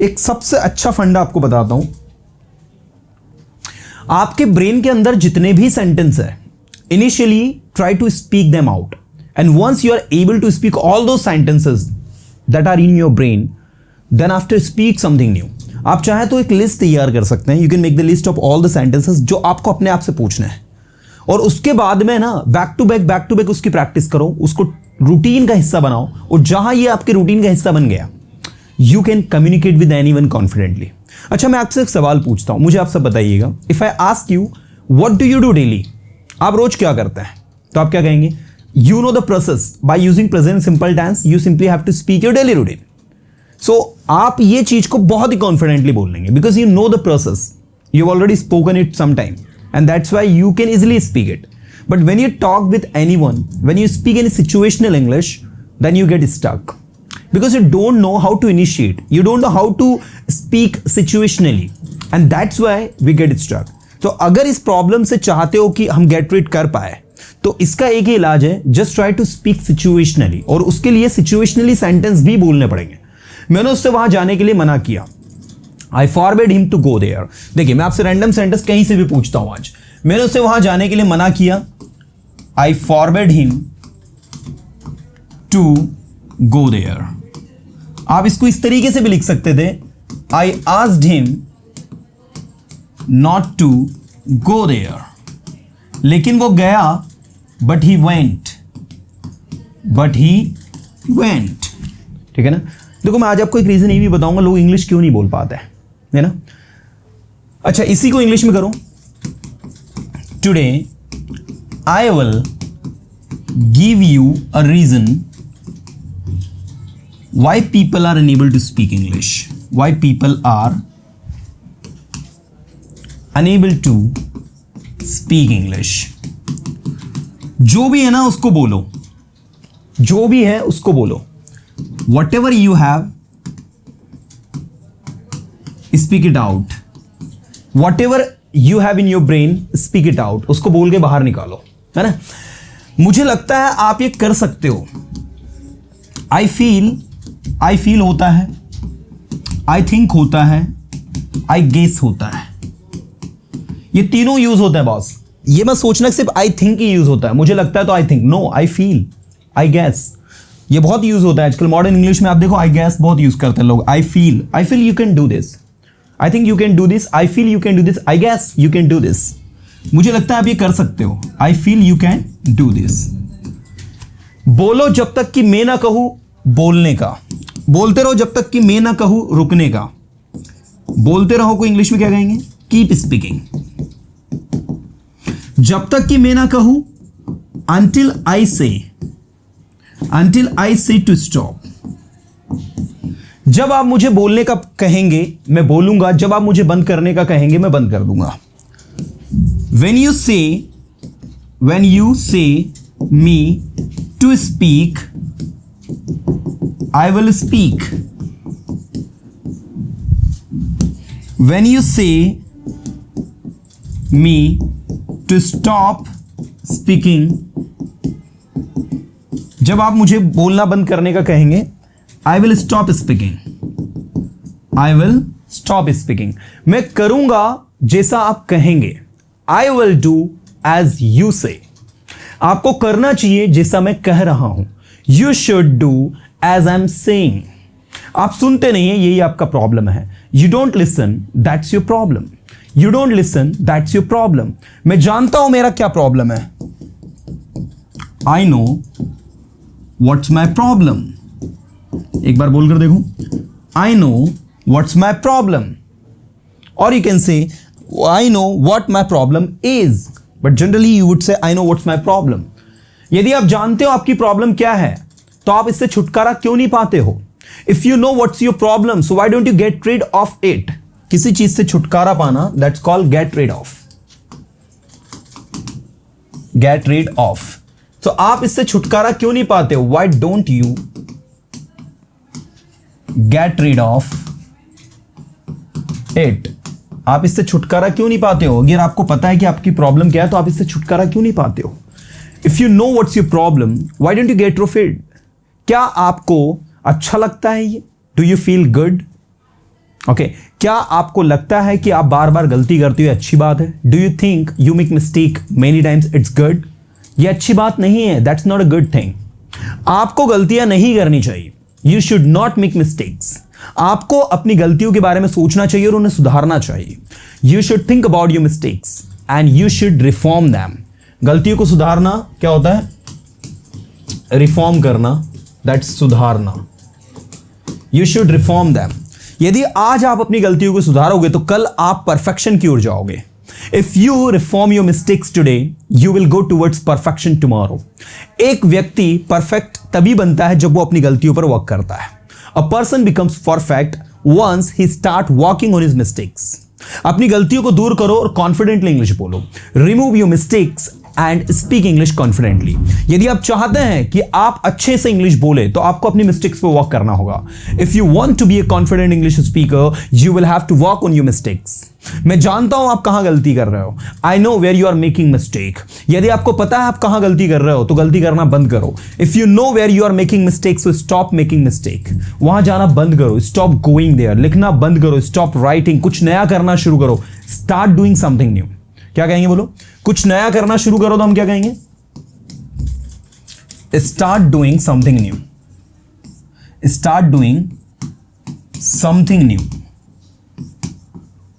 एक सबसे अच्छा फंडा आपको बताता हूं। आपके ब्रेन के अंदर जितने भी सेंटेंस है, initially try to speak them out, and once you are able to speak all those sentences that are in your brain, then after speak something new. आप चाहे तो एक लिस्ट तैयार कर सकते हैं। You can make the list of all the sentences जो आपको अपने आप से पूछना है, और उसके बाद में ना बैक टू बैक उसकी प्रैक्टिस करो, उसको रूटीन का हिस्सा बनाओ, और जहां ये आपके रूटीन का हिस्सा बन गया, you can communicate with anyone confidently. अच्छा, मैं आपसे एक सवाल पूछता हूं, मुझे आप सब बताइएगा। If I ask you what do you do daily, आप रोज क्या करते हैं, तो आप क्या कहेंगे? You know the process by using present simple tense, you simply have to speak your daily routine. So आप ये चीज को बहुत ही कॉन्फिडेंटली बोल लेंगे, because you know the process, you already spoken it some time, and that's why you can easily speak it. But when you talk with anyone, when you speak in situational English, then you get stuck because you don't know how to initiate, you don't know how to speak situationally, and that's why we get stuck. तो अगर इस problem से चाहते हो कि हम get rid कर पाए, तो इसका एक ही इलाज है, just try to speak situationally, और उसके लिए सिचुएशनली सेंटेंस भी बोलने पड़ेंगे। मैंने उससे वहां जाने के लिए मना किया, I forbade him to go there. देखिए, मैं आपसे रैंडम सेंटेंस कहीं से भी पूछता हूं आज, मैंने उससे वहां जाने के लिए मना किया, I forbade him to go there. आप इसको इस तरीके से भी लिख सकते थे, I asked him not to go there, लेकिन वो गया, बट ही वेंट, ठीक है ना। देखो, मैं आज आपको एक रीजन ये भी बताऊंगा लोग इंग्लिश क्यों नहीं बोल पाते हैं, है ना। अच्छा, इसी को इंग्लिश में करो। Today I will give you a reason why people are unable to speak English, why people are unable to speak English. जो भी है ना उसको बोलो, जो भी है उसको बोलो। Whatever you have, speak it out. Whatever you have in your brain, speak it out. उसको बोल के बाहर निकालो, है ना। मुझे लगता है आप ये कर सकते हो। I feel होता है, I think होता है, I guess होता है। ये तीनों यूज होता है बॉस। ये मत सोचना सिर्फ I think ही यूज होता है, मुझे लगता है तो I think, no, I feel, I guess। ये बहुत यूज होता है आजकल मॉडर्न इंग्लिश में। आप देखो, आई गैस बहुत यूज करते हैं लोग। I feel you can do this, I think you can do this, I feel you can do this, I gas you can do this. मुझे लगता है आप ये कर सकते हो, I feel you can do this. बोलो जब तक कि मैं ना कहूं बोलने का, बोलते रहो जब तक कि मैं ना कहूं रुकने का। बोलते रहो को इंग्लिश में क्या कहेंगे? Keep speaking. जब तक कि मैं ना कहूं, until I say to stop। जब आप मुझे बोलने का कहेंगे मैं बोलूंगा, जब आप मुझे बंद करने का कहेंगे मैं बंद कर दूंगा। when you say me to speak, I will speak। when you say me to stop speaking, जब आप मुझे बोलना बंद करने का कहेंगे, आई विल स्टॉप स्पीकिंग। मैं करूंगा जैसा आप कहेंगे, I will do as you say. आपको करना चाहिए जैसा मैं कह रहा हूं, you should do as I am saying. आप सुनते नहीं है, यही आपका प्रॉब्लम है। You don't listen, that's your problem. You don't listen, that's your problem. मैं जानता हूं मेरा क्या प्रॉब्लम है। I know what's my problem. एक बार बोलकर देखो, I know what's my problem. और यू कैन से आई know what my problem is, but generally you would say I know what's my problem. यदि आप जानते हो आपकी प्रॉब्लम क्या है, तो आप इससे छुटकारा क्यों नहीं पाते हो? If you know what's your problem, so why don't you get rid of it? किसी चीज से छुटकारा पाना, that's called get rid of. Get rid of. तो आप इससे छुटकारा क्यों नहीं पाते हो? Why don't you get rid of it? आप इससे छुटकारा क्यों नहीं पाते हो? अगर आपको पता है कि आपकी प्रॉब्लम क्या है, तो आप इससे छुटकारा क्यों नहीं पाते हो? If you know what's your problem, why don't you gate rid of it? क्या आपको अच्छा लगता है ये? Do you feel good? Okay क्या आपको लगता है कि आप बार बार गलती करते हो अच्छी बात है? Do you think you make mistake many times it's good? ये अच्छी बात नहीं है, that's not a good thing. आपको गलतियां नहीं करनी चाहिए, you should not make mistakes. आपको अपनी गलतियों के बारे में सोचना चाहिए और उन्हें सुधारना चाहिए। You should think about your mistakes and you should reform them. गलतियों को सुधारना क्या होता है? रिफॉर्म करना, दैट्स सुधारना। You should reform them. यदि आज आप अपनी गलतियों को सुधारोगे तो कल आप परफेक्शन की ओर जाओगे। If you reform your mistakes today you will go towards perfection tomorrow. एक व्यक्ति परफेक्ट तभी बनता है जब वो अपनी गलतियों पर वर्क करता है। A person becomes perfect once he start working on his mistakes. अपनी गलतियों को दूर करो और कॉन्फिडेंटली इंग्लिश बोलो। Remove your mistakes and speak English confidently. यदि आप चाहते हैं कि आप अच्छे से इंग्लिश बोले तो आपको अपनी मिस्टेक्स पे वर्क करना होगा। If you want to be a confident English speaker you will have to work on your mistakes. मैं जानता हूं आप कहां गलती कर रहे हो। I know where you are making mistake. यदि आपको पता है आप कहां गलती कर रहे हो तो गलती करना बंद करो। If you know where you are making mistakes so stop making mistake. वहां जाना बंद करो, स्टॉप गोइंग देयर। लिखना बंद करो, स्टॉप राइटिंग। कुछ नया करना शुरू करो, स्टार्ट डूइंग समथिंग न्यू। क्या कहेंगे बोलो? कुछ नया करना शुरू करो तो हम क्या कहेंगे? Start doing something new. Start doing something new.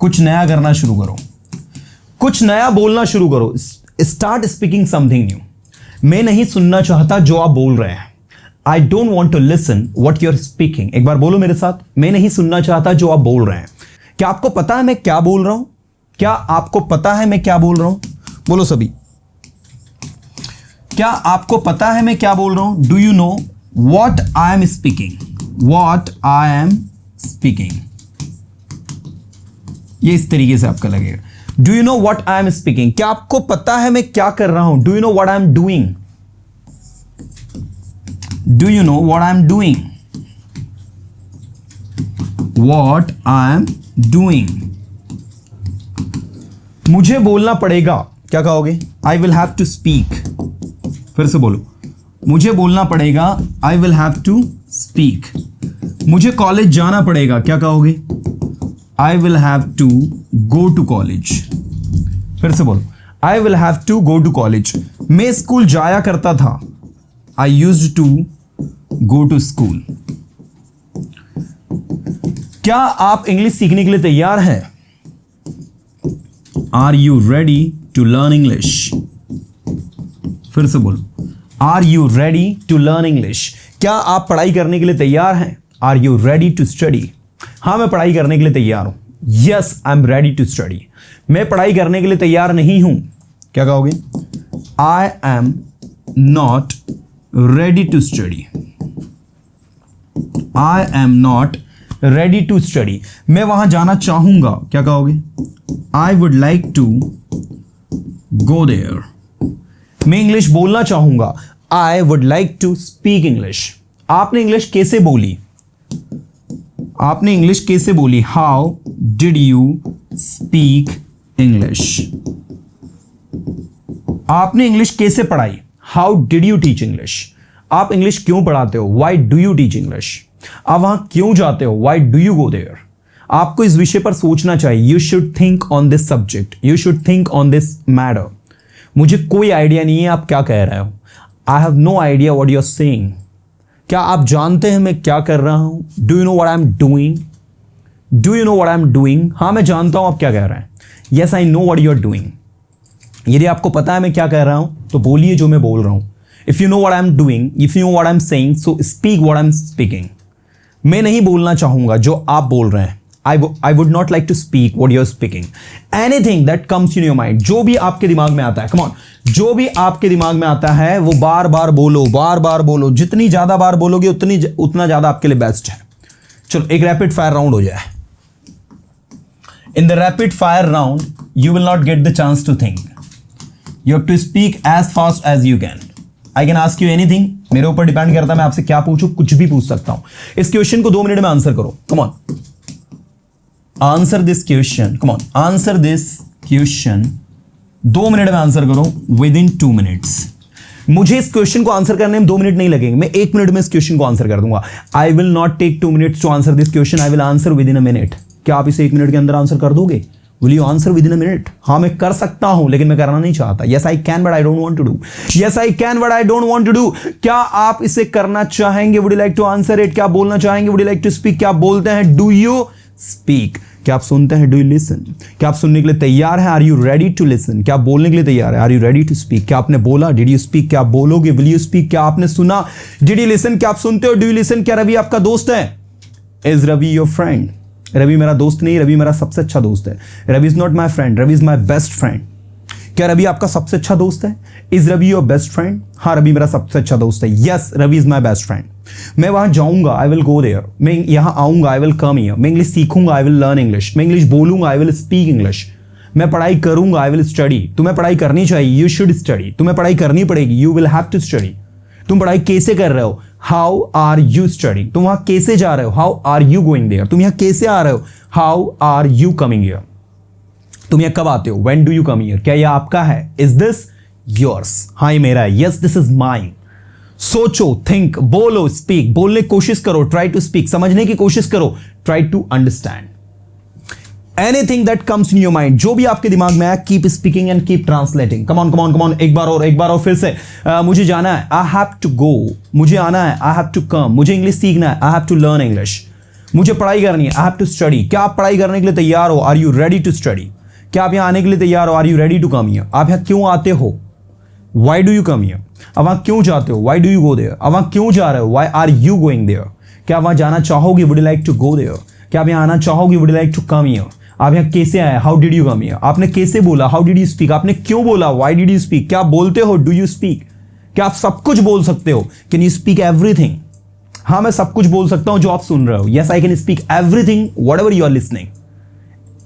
कुछ नया करना शुरू करो, कुछ नया बोलना शुरू करो। Start speaking something new. मैं नहीं सुनना चाहता जो आप बोल रहे हैं। I don't want to listen what you are speaking. एक बार बोलो मेरे साथ, मैं नहीं सुनना चाहता जो आप बोल रहे हैं। क्या आपको पता है मैं क्या बोल रहा हूं? क्या आपको पता है मैं क्या बोल रहा हूं? बोलो सभी, क्या आपको पता है मैं क्या बोल रहा हूं? Do you know what I am speaking? What I am speaking. ये इस तरीके से आपका लगेगा। Do you know what I am speaking. क्या आपको पता है मैं क्या कर रहा हूं? Do you know what I am doing? Do you know what I am doing? What I am doing. मुझे बोलना पड़ेगा, क्या कहोगे? I will have to speak. फिर से बोलो, मुझे बोलना पड़ेगा, I will have to speak. मुझे कॉलेज जाना पड़ेगा, क्या कहोगे? I will have to go to college. फिर से बोलो, I will have to go to college. मैं स्कूल जाया करता था, I used to go to school. क्या आप इंग्लिश सीखने के लिए तैयार हैं? Are you ready to learn English? फिर से बोलो, are you ready to learn English? क्या आप पढ़ाई करने के लिए तैयार हैं? Are you ready to study? हाँ, मैं पढ़ाई करने के लिए तैयार हूं। Yes, I am ready to study. मैं पढ़ाई करने के लिए तैयार नहीं हूं, क्या कहोगे? I am not ready to study. I am not ready to study. मैं वहां जाना चाहूंगा, क्या कहोगे? I would like to go there. मैं इंग्लिश बोलना चाहूंगा, I would like to speak English. आपने इंग्लिश कैसे बोली? आपने इंग्लिश कैसे बोली? How did you speak English? आपने इंग्लिश कैसे पढ़ाई? How did you teach English? आप इंग्लिश क्यों पढ़ाते हो? Why do you teach English? आप वहां क्यों जाते हो? Why do you go there? आपको इस विषय पर सोचना चाहिए। You should think on this subject, you should think on this matter. मुझे कोई आइडिया नहीं है आप क्या कह रहे हो। I have no idea what you are saying. क्या आप जानते हैं मैं क्या कर रहा हूं? Do you know what I am doing? Do you know what I am doing? हाँ, मैं जानता हूं आप क्या कह रहे हैं। Yes, I know what you are doing. यदि आपको पता है मैं क्या कह रहा हूं तो बोलिए जो मैं बोल रहा हूं। If you know what I am doing, if you know what I am saying, so speak what I am speaking. मैं नहीं बोलना चाहूंगा जो आप बोल रहे हैं। I would not like to speak what you're speaking. Anything that comes in your mind, जो भी आपके दिमाग में आता है, come on, जो भी आपके दिमाग में आता है वो बार बार बोलो, बार बार बोलो। जितनी ज्यादा बार बोलोगे उतना ज्यादा आपके लिए बेस्ट है। चलो एक रैपिड फायर राउंड हो जाए। In the rapid fire round, you will not get the chance to think. You have to speak as fast as you can. I can ask you anything. मेरे ऊपर depend करता है मैं आपसे क्या पूछूं, कुछ भी पूछ सकता हूं। इस क्वेश्चन को 2 मिनट में आंसर करो। Come on. Answer this question. Come on. Answer this question. 2 minute में आंसर करो within 2 minutes. मुझे इस क्वेश्चन को आंसर करने में 2 मिनट नहीं लगेंगे। मैं 1 मिनट में इस क्वेश्चन को आंसर कर दूंगा। I will not take 2 minutes to answer this question. I will answer within a minute. क्या आप इसे 1 मिनट के अंदर आंसर कर दोगे? Will you answer with in a minute? हाँ मैं कर सकता हूं लेकिन मैं करना नहीं चाहता. Yes I can but I don't want to do. Yes I can but I don't want to do. क्या आप इसे करना चाहेंगे? Would you like to answer it? क्या आप बोलना चाहेंगे? Would you like to speak? क्या आप बोलते हैं? Do you speak? क्या आप सुनते हैं? Do you listen? क्या आप सुनने के लिए तैयार हैं? Are you ready to listen? क्या आप बोलने के लिए तैयार है? Are you ready to speak? क्या आपने बोला? Did you speak? क्या आप बोलोगे? Will you speak? क्या आपने सुना? Did you listen? क्या आप सुनते हो? Do you listen? क्या रवि आपका दोस्त है? Is Ravi your friend? Ravi मेरा दोस्त नहीं, रवि मेरा सबसे अच्छा दोस्त है. Ravi is not my friend, Ravi is my best friend. क्या रवि आपका सबसे अच्छा दोस्त है? Is Ravi your best friend? हाँ रवि मेरा सबसे अच्छा दोस्त है. Yes Ravi is my best friend. मैं वहां जाऊंगा, आई विल गो देयर. मैं यहां आऊंगा, आई विल कम हियर. मैं इंग्लिश सीखूंगा, आई विल लर्न इंग्लिश. मैं इंग्लिश बोलूंगा, आई विल स्पीक इंग्लिश. मैं पढ़ाई करूंगा, आई विल स्टडी. तुम्हें पढ़ाई करनी चाहिए, यू शुड स्टडी. तुम्हें पढ़ाई करनी पड़ेगी, you will have to study. तुम पढ़ाई कैसे कर रहे हो? How are you studying? तुम वहां कैसे जा रहे हो? How are you going there? तुम यहां कैसे आ रहे हो? How are you coming here? तुम यहां कब आते हो? When do you come here? क्या यह आपका है? Is this yours? हाँ ये मेरा है. Yes this is mine. सोचो, थिंक, बोलो, स्पीक. बोलने की कोशिश करो, ट्राई टू स्पीक. समझने की कोशिश करो, try to understand. Anything that comes in your mind, जो भी आपके दिमाग में आया, keep speaking and keep translating. Come on come on come on. एक बार और फिर से. मुझे जाना है, आई हैव टू गो. मुझे आना है, आई हैव टू कम. मुझे इंग्लिश सीखना है, I have to learn English. मुझे पढ़ाई करनी है, आई हैव टू स्टडी. क्या आप पढ़ाई करने के लिए तैयार हो? Are you ready to study? क्या आप यहां आने के लिए तैयार हो? Are you ready to come here? आप यहां क्यों आते हो? Why do you come here? अब वहां क्यों जाते हो? Why do you go there? अब वहां क्यों जा रहे हो? Why are you going there? क्या आप वहां जाना चाहोगे? Would you like to go there? क्या आप यहां आना चाहोगे? Would you like to come here? आप यहां कैसे आए? How did you come here? आपने कैसे बोला? How did you speak? आपने क्यों बोला? Why did you speak? क्या आप बोलते हो? Do you speak? क्या आप सब कुछ बोल सकते हो? Can you speak everything? हाँ मैं सब कुछ बोल सकता हूं जो आप सुन रहे हो. Yes I can speak everything whatever you are listening.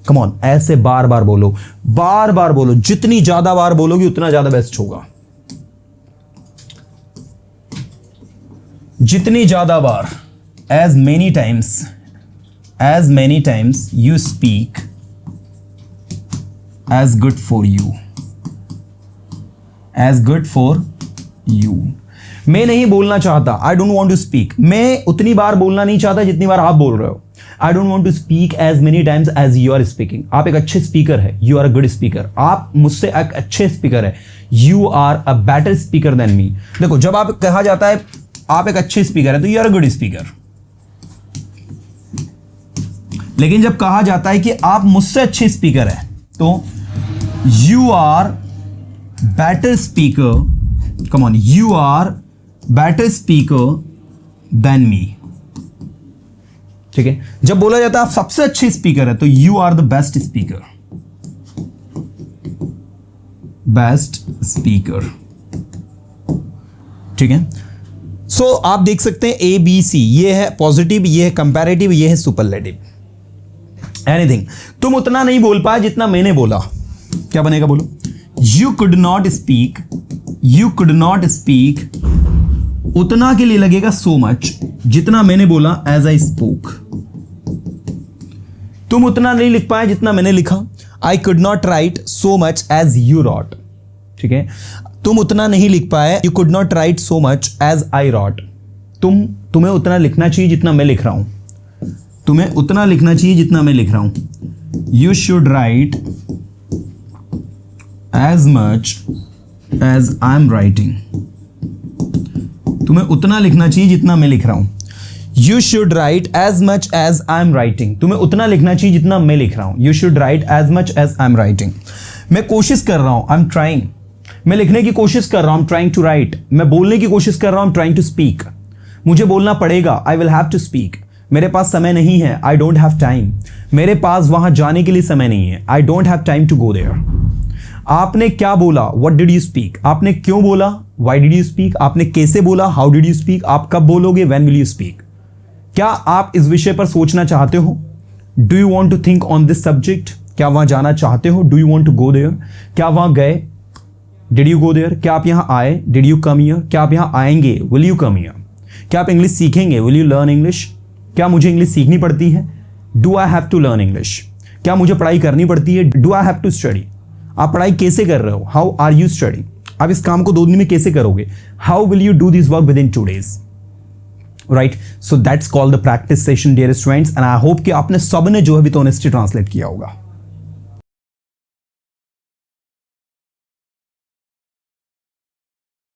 Come on, ऐसे बार बार बोलो, बार बार बोलो. जितनी ज्यादा बार बोलोगे उतना ज्यादा बेस्ट होगा. जितनी ज्यादा बार, as many times you speak, as good for you. मैं नहीं बोलना चाहता, I don't want to speak. मैं उतनी बार बोलना नहीं चाहता जितनी बार आप बोल रहे हो. I don't want to speak as many times as you are speaking. आप एक अच्छे स्पीकर है, you are a good speaker. आप मुझसे एक अच्छे स्पीकर है, you are a better speaker than me. देखो जब आप कहा जाता है आप एक अच्छे स्पीकर है तो you are a good speaker. लेकिन जब कहा जाता है कि आप मुझसे अच्छे स्पीकर है तो you are better speaker. Come on, you are better speaker than me. ठीक है. जब बोला जाता है आप सबसे अच्छे स्पीकर है तो you are the best speaker. ठीक है. सो आप देख सकते हैं A B C, ये है पॉजिटिव, ये है कंपैरेटिव, ये है सुपरलेटिव. एनीथिंग. तुम उतना नहीं बोल पाए जितना मैंने बोला. क्या बनेगा बोलो? You could not speak. उतना के लिए लगेगा सो मच, जितना मैंने बोला एज आई स्पोक. तुम उतना नहीं लिख पाए जितना मैंने लिखा. I could not write so much as you wrote. ठीक है. तुम उतना नहीं लिख पाए, you could not write so much as I wrote. तुम्हें उतना लिखना चाहिए जितना मैं लिख रहा हूं. तुम्हें उतना लिखना चाहिए जितना मैं लिख रहा हूं. You should write as much as I am writing. तुम्हें उतना लिखना चाहिए जितना मैं लिख रहा हूं. You should write as much as I am writing. तुम्हें उतना लिखना चाहिए जितना मैं लिख रहा हूं. You should write as much as I am writing. मैं कोशिश कर रहा हूं, आई एम ट्राइंग. मैं लिखने की कोशिश कर रहा हूं, I am trying to write. मैं बोलने की कोशिश कर रहा हूं, I am trying to speak. मुझे बोलना पड़ेगा, I will have to speak. मेरे पास समय नहीं है, आई डोंट हैव टाइम. मेरे पास वहां जाने के लिए समय नहीं है, I don't have time to go there. आपने क्या बोला? What did you speak? आपने क्यों बोला? Why did you speak? आपने कैसे बोला? How did you speak? आप कब बोलोगे? When will you speak? क्या आप इस विषय पर सोचना चाहते हो? Do you want to think on this subject? क्या वहां जाना चाहते हो? Do you want to go there? क्या वहां गए? Did you go there? क्या आप यहां आए? Did you come here? क्या आप यहां आएंगे? Will you come here? क्या आप इंग्लिश सीखेंगे? Will you learn English? क्या मुझे इंग्लिश सीखनी पड़ती है? Do I have to learn English? क्या मुझे पढ़ाई करनी पड़ती है? Do I have to study? आप पढ़ाई कैसे कर रहे हो? How are you study? आप इस काम को 2 दिन में कैसे करोगे? How will you do this work with in 2 days? Right. So that's called the practice session dear students, and I hope कि आपने सबने जो है विद ऑनेस्टी ट्रांसलेट किया होगा.